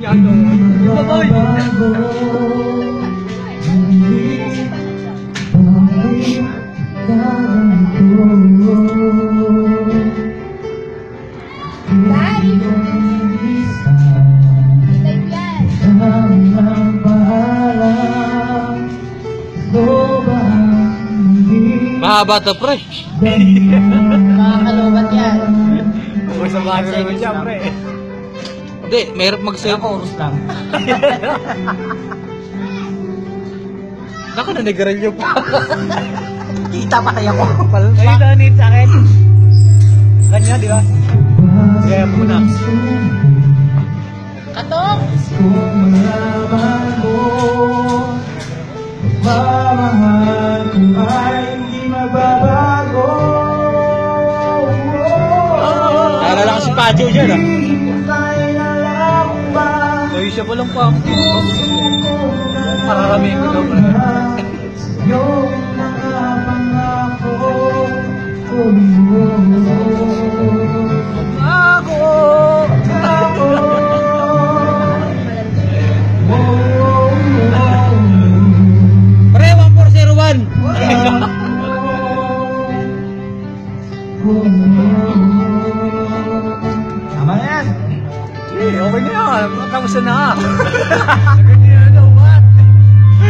Mahaba to, pre. Makakalobat yan. Huwag sa bahay naman siya, pre. Hindi, mahirap mag-save. Chorus lang. Naka na nag-review pa. Kita patay ako. Ay, donate sa akin. Kanya, di ba? Kaya muna. Katong! Mamahal ko ay hindi magbabago. Naalala ko si Pajo dyan, ah. Ay, siya pa lang pa. Pararamihin ko daw, pre. Yung nakapangako ako. Pre, 1401. Tama na yan. Okay na yan. Kamusta na?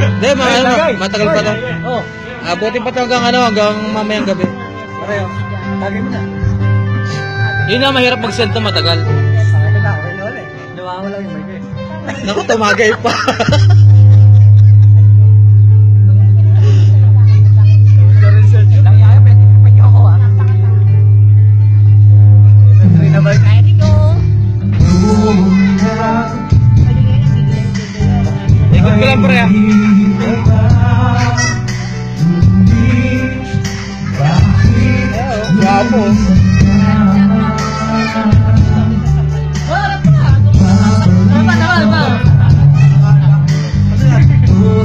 Hindi, matagal pa to. Oh. Abutin pa to hanggang mamayang gabi. Pareho. Lagay mo na. Yun na, mahirap mag-send to, matagal. Okay na ulit. Nawawa lang yung mic. Naku, tumagay pa. Ikot ko lang, pre, ah. Guwapo.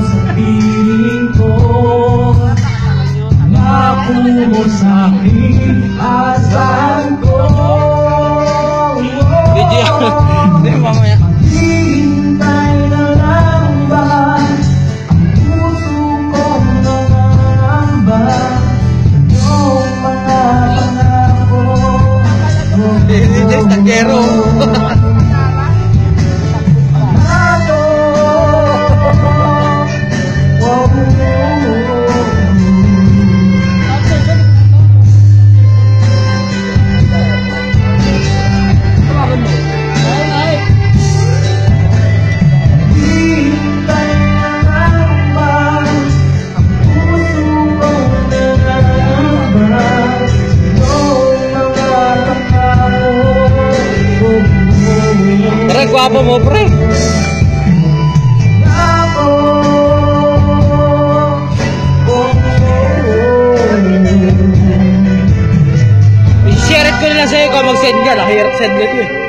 Sabihin ko napumo sa aking asal ko. Video. Hindi, mamaya. Hintay na lang ba ang puso kong nangangamba? Yung mga pangako Hindi, tagyero. Pre, guwapo mo, pre. I-share it ko na lang sa'yo kung mag-send ka. Nakahirap send nito, eh.